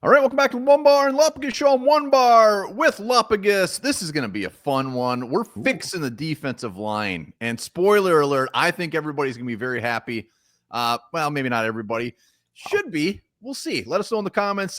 All right, welcome back to Onebar and Lupagus show on Onebar with Lupagus. This is going to be a fun one. We're fixing the defensive line. And spoiler alert, I think everybody's going to be very happy. Well, maybe not everybody. Should be. We'll see. Let us know in the comments.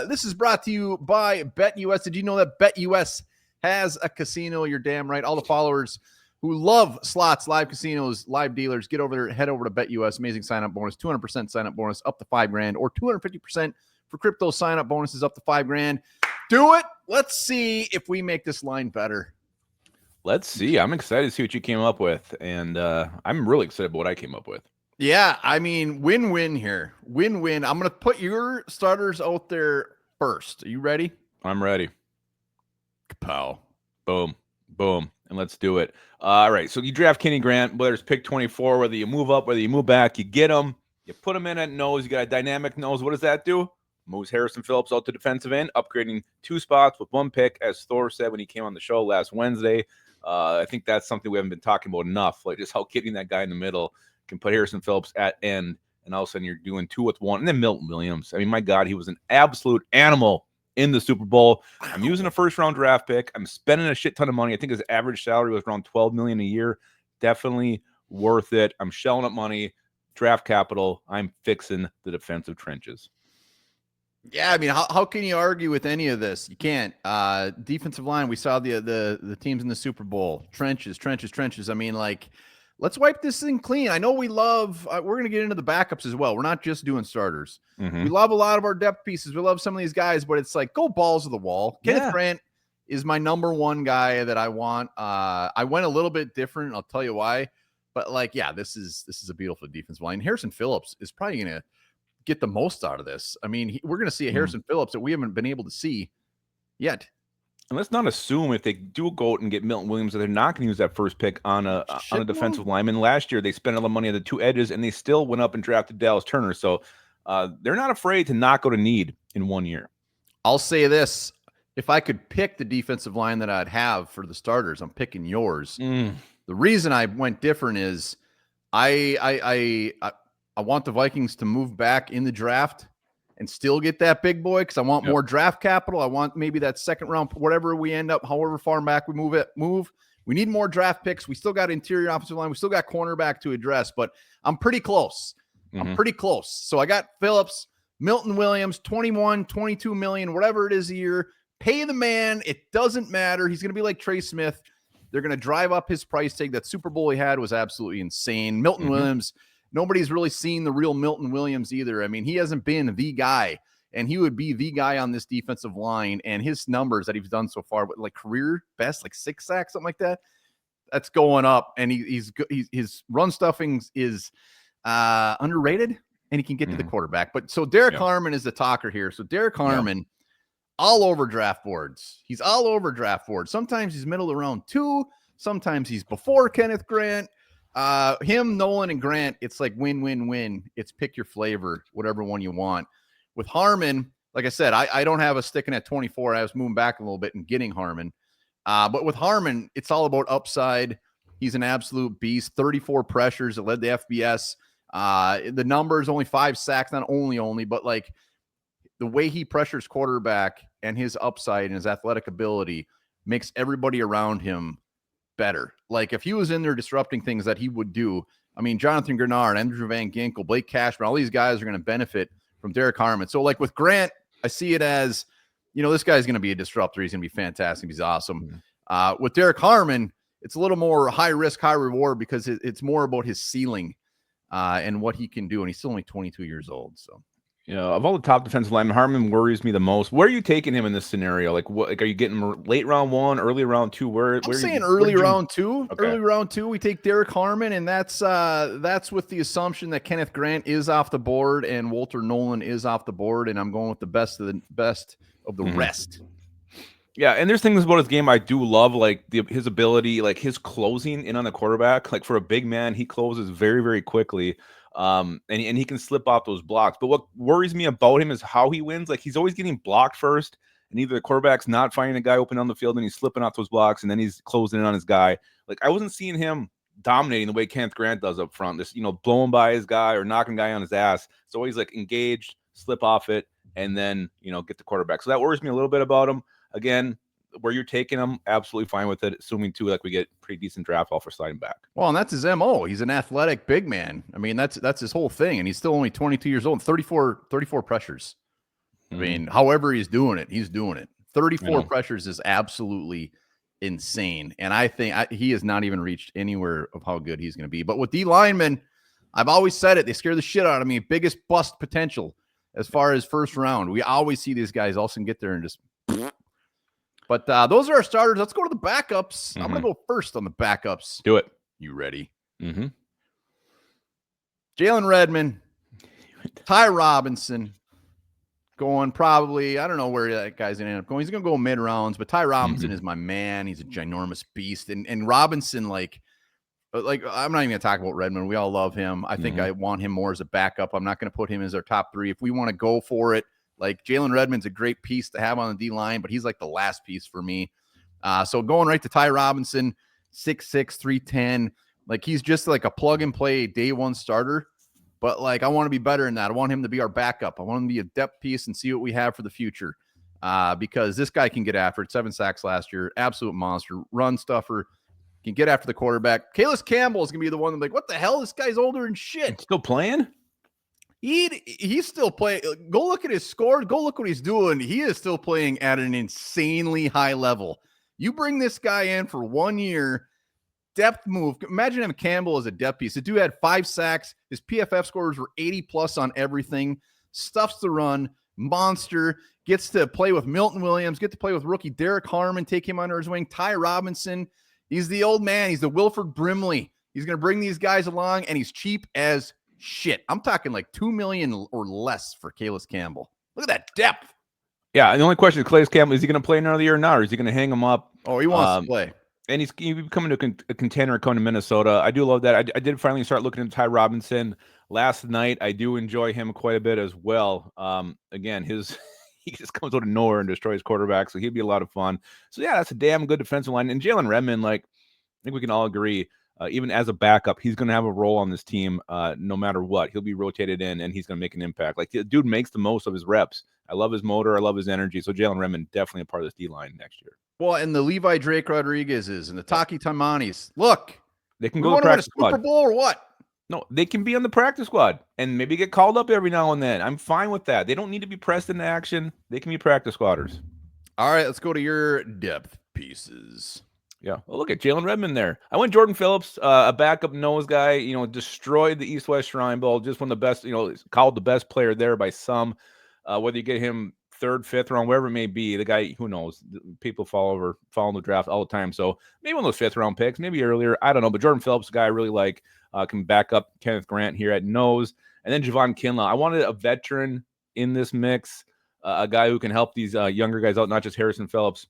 This is brought to you by BetUS. Did you know that BetUS has a casino? You're damn right. All the followers who love slots, live casinos, live dealers, get over there, head over to BetUS. Amazing sign-up bonus, 200% sign-up bonus up to $5,000 or 250% for crypto sign-up bonuses up to $5,000. Do it. Let's see if we make this line better. Let's see. I'm excited to see what you came up with, and I'm really excited about what I came up with. Yeah, I mean, win-win here. Win-win. I'm going to put your starters out there first. Are you ready? I'm ready. Kapow. Boom. Boom. And let's do it. All right. So you draft Kenny Grant, whether it's pick 24, whether you move up, whether you move back, you get him. You put him in at nose. You got a dynamic nose. What does that do? Moves Harrison Phillips out to defensive end, upgrading 2 spots with 1 pick, as Thor said when he came on the show last Wednesday. I think that's something we haven't been talking about enough, like just how getting that guy in the middle can put Harrison Phillips at end, and all of a sudden you're doing 2 with 1. And then Milton Williams. I mean, my God, he was an absolute animal in the Super Bowl. I'm using a first-round draft pick. I'm spending a shit ton of money. I think his average salary was around $12 million a year. Definitely worth it. I'm shelling up money, draft capital. I'm fixing the defensive trenches. Yeah, I mean, how can you argue with any of this? You can't. Defensive line, we saw the teams in the Super Bowl. Trenches. I mean, like, let's wipe this thing clean. I know we love we're going to get into the backups as well. We're not just doing starters. Mm-hmm. We love a lot of our depth pieces. We love some of these guys, but it's like, go balls to the wall. Kenneth Grant is my number one guy that I want. I went a little bit different. I'll tell you why. But, like, yeah, this is a beautiful defensive line. Harrison Phillips is probably going to get the most out of this. I mean, we're going to see a Harrison Phillips that we haven't been able to see yet. And let's not assume if they do go out and get Milton Williams that they're not going to use that first pick on a defensive lineman. Last year, they spent a lot of money on the 2 edges, and they still went up and drafted Dallas Turner. So they're not afraid to not go to need in 1 year. I'll say this. If I could pick the defensive line that I'd have for the starters, I'm picking yours. The reason I went different is I want the Vikings to move back in the draft and still get that big boy because I want more draft capital. I want maybe that second round, whatever we end up, however far back we move. We need more draft picks. We still got interior offensive line. We still got cornerback to address, but I'm pretty close. I'm pretty close. So I got Phillips, Milton Williams, 21, 22 million, whatever it is a year. Pay the man. It doesn't matter. He's going to be like Trey Smith. They're going to drive up his price tag. That Super Bowl he had was absolutely insane. Milton Williams, nobody's really seen the real Milton Williams either. I mean, he hasn't been the guy, and he would be the guy on this defensive line. And his numbers that he's done so far, but like career best, like 6 sacks, something like that, that's going up. And his run stuffing is underrated, and he can get to the quarterback. But so Derrick Harmon is the talker here. So Derrick Harmon, all over draft boards. He's all over draft boards. Sometimes he's middle of round 2. Sometimes he's before Kenneth Grant. Him, Nolan, and Grant, it's like win. It's pick your flavor, whatever one you want. With Harmon, like I said, I don't have a sticking at 24. I was moving back a little bit and getting Harmon. But with Harmon, it's all about upside. He's an absolute beast. 34 pressures that led the FBS. The numbers, only 5 sacks, not only, but like the way he pressures quarterback and his upside and his athletic ability makes everybody around him better. Like if he was in there disrupting things that he would do, I mean, Jonathan Grenard, Andrew Van Ginkel, Blake Cashman, all these guys are going to benefit from Derrick Harmon. So like with Grant, I see it as, this guy's going to be a disruptor. He's going to be fantastic. He's awesome. With Derrick Harmon, it's a little more high risk, high reward because it's more about his ceiling and what he can do. And he's still only 22 years old. So. Of all the top defensive linemen, Harmon worries me the most. Where are you taking him in this scenario? Like, what? Like, are you getting late round 1, early round 2? I'm saying early round 2. Okay. Early round 2, we take Derrick Harmon, and that's with the assumption that Kenneth Grant is off the board and Walter Nolan is off the board, and I'm going with the best of the rest. Yeah, and there's things about his game I do love, like his ability, like his closing in on the quarterback. Like for a big man, he closes very, very quickly. And he can slip off those blocks. But what worries me about him is how he wins. Like he's always getting blocked first, and either the quarterback's not finding a guy open on the field and he's slipping off those blocks, and then he's closing in on his guy. Like I wasn't seeing him dominating the way Kenneth Grant does up front. This, blowing by his guy or knocking a guy on his ass. It's always like engaged, slip off it, and then, get the quarterback. So that worries me a little bit about him. Again, where you're taking him, absolutely fine with it, assuming too, like we get pretty decent draft offer sliding back. Well, and that's his MO. He's an athletic big man. I mean, that's his whole thing. And he's still only 22 years old and 34 pressures. I mean, however he's doing it, he's doing it. 34 pressures is absolutely insane. And I think he has not even reached anywhere of how good he's going to be. But with D linemen, I've always said it. They scare the shit out of me. Biggest bust potential as far as first round. We always see these guys all of a sudden get there and just. But those are our starters. Let's go to the backups. I'm going to go first on the backups. Do it. You ready? Jalen Redmond, Ty Robinson, going probably, I don't know where that guy's going to end up going. He's going to go mid rounds, but Ty Robinson is my man. He's a ginormous beast. And Robinson, like I'm not even going to talk about Redmond. We all love him. I think I want him more as a backup. I'm not going to put him as our top 3. If we want to go for it, like Jalen Redmond's a great piece to have on the D line, but he's like the last piece for me. So going right to Ty Robinson, 6'6", 310. Like he's just like a plug and play day one starter. But like I want to be better than that. I want him to be our backup. I want him to be a depth piece and see what we have for the future. Because this guy can get after it. 7 sacks last year, absolute monster, run stuffer, can get after the quarterback. Calais Campbell is gonna be the one that's like, what the hell? This guy's older than shit. Still playing? He's still playing. Go look at his score. Go look what he's doing. He is still playing at an insanely high level. You bring this guy in for 1 year, depth move. Imagine him Campbell as a depth piece. The dude had 5 sacks. His PFF scores were 80 plus on everything. Stuffs the run. Monster. Gets to play with Milton Williams. Get to play with rookie Derrick Harmon. Take him under his wing. Ty Robinson. He's the old man. He's the Wilford Brimley. He's going to bring these guys along, and he's cheap as shit. I'm talking like $2 million or less for Calais Campbell. Look at that depth. Yeah, the only question is Calais Campbell, is he going to play another year or not, or is he going to hang him up? Oh, he wants to play. And he's becoming a contender coming to Minnesota. I do love that. I did finally start looking at Ty Robinson last night. I do enjoy him quite a bit as well. Again, he just comes out of nowhere and destroys quarterbacks, so he'd be a lot of fun. So yeah, that's a damn good defensive line. And Jalen Redmond, like I think we can all agree, even as a backup, he's going to have a role on this team no matter what. He'll be rotated in, and he's going to make an impact. Like, the dude makes the most of his reps. I love his motor. I love his energy. So Jalen Redmond definitely a part of this D-line next year. Well, and the Levi Drake Rodriguez's and the Taki Tamanis. Look, they can go to practice squad. Super Bowl or what? No, they can be on the practice squad and maybe get called up every now and then. I'm fine with that. They don't need to be pressed into action. They can be practice squatters. All right, let's go to your depth pieces. Yeah. Well, look at Jalen Redmond there. I went Jordan Phillips, a backup nose guy, destroyed the East-West Shrine Bowl, just one of the best, called the best player there by some. Whether you get him 3rd, 5th round, wherever it may be, the guy, who knows? People follow the draft all the time. So maybe one of those 5th round picks, maybe earlier. I don't know. But Jordan Phillips, a guy I really like, can back up Kenneth Grant here at nose. And then Javon Kinlaw. I wanted a veteran in this mix, a guy who can help these younger guys out, not just Harrison Phillips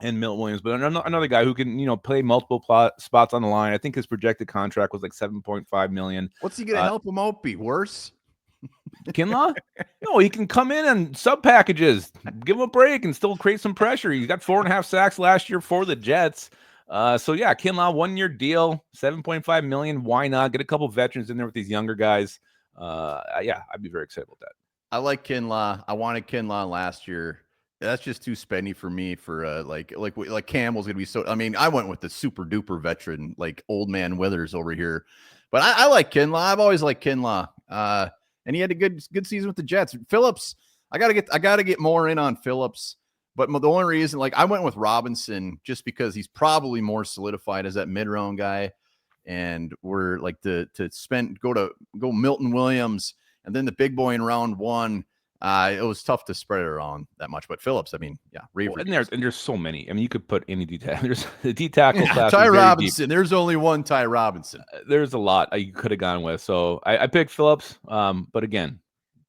and Milton Williams, but another guy who can, play multiple spots on the line. I think his projected contract was like $7.5 million. What's he going to help him out be? Worse? Kinlaw? No, he can come in and sub packages, give him a break, and still create some pressure. He's got 4.5 sacks last year for the Jets. So yeah, Kinlaw, 1-year deal, $7.5 million. Why not get a couple veterans in there with these younger guys? Yeah, I'd be very excited about that. I like Kinlaw. I wanted Kinlaw last year. That's just too spendy for me for like Campbell's gonna be so. I mean, I went with the super duper veteran, like old man Withers over here, but I like Kinlaw. I've always liked Kinlaw. And he had a good season with the Jets. Phillips, I gotta get more in on Phillips. But the only reason, like, I went with Robinson just because he's probably more solidified as that mid-round guy, and we're like to go Milton Williams and then the big boy in round 1. It was tough to spread it around that much. But Phillips, I mean, yeah, well, and there's so many. I mean, you could put any detail. There's the D tackle class. Ty Robinson. There's only one Ty Robinson. There's a lot you could have gone with. So I picked Phillips. But again,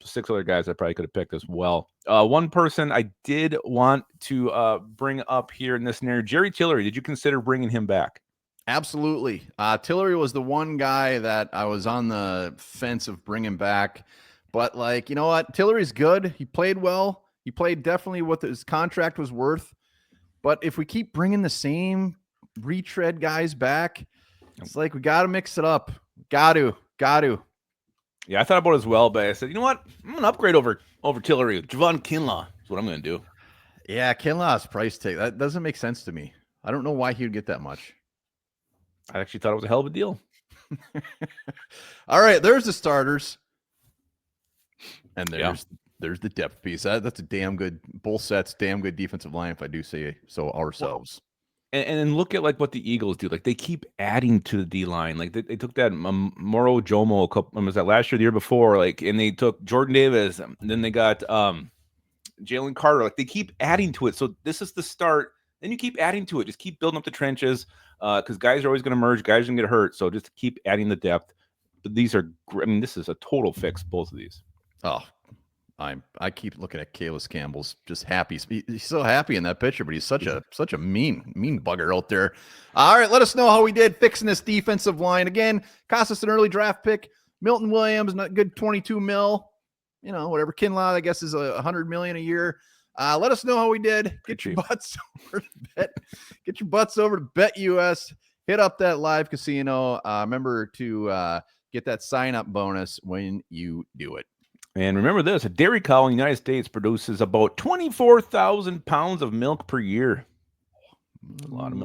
6 other guys I probably could have picked as well. One person I did want to bring up here in this scenario, Jerry Tillery. Did you consider bringing him back? Absolutely. Tillery was the one guy that I was on the fence of bringing back. But, like, you know what? Tillery's good. He played well. He played definitely what his contract was worth. But if we keep bringing the same retread guys back, it's like we got to mix it up. Got to. Yeah, I thought about it as well, but I said, you know what? I'm going to upgrade over over Tillery. Javon Kinlaw is what I'm going to do. Yeah, Kinlaw's price tag. That doesn't make sense to me. I don't know why he would get that much. I actually thought it was a hell of a deal. All right, there's the starters. And there's the depth piece. That's a damn good, both sets, damn good defensive line, if I do say so ourselves. And then look at like what the Eagles do. Like they keep adding to the D line. Like they took that Moro Jomo a couple. Was that last year, the year before? Like, and they took Jordan Davis. And then they got Jalen Carter. Like they keep adding to it. So this is the start. Then you keep adding to it. Just keep building up the trenches because guys are always going to merge. Guys are going to get hurt. So just keep adding the depth. But these are. I mean, this is a total fix. Both of these. Oh, I keep looking at Kalis Campbell's just happy. He's so happy in that picture, but he's such a mean bugger out there. All right, let us know how we did fixing this defensive line. Again, cost us an early draft pick. Milton Williams, not good, 22 mil. You know, whatever. Kinlaw, I guess, is $100 million a year. Let us know how we did. Get your butts over to Bet. Get your butts over to BetUS. Hit up that live casino. Remember to get that sign-up bonus when you do it. And remember this, a dairy cow in the United States produces about 24,000 pounds of milk per year. That's a lot of milk.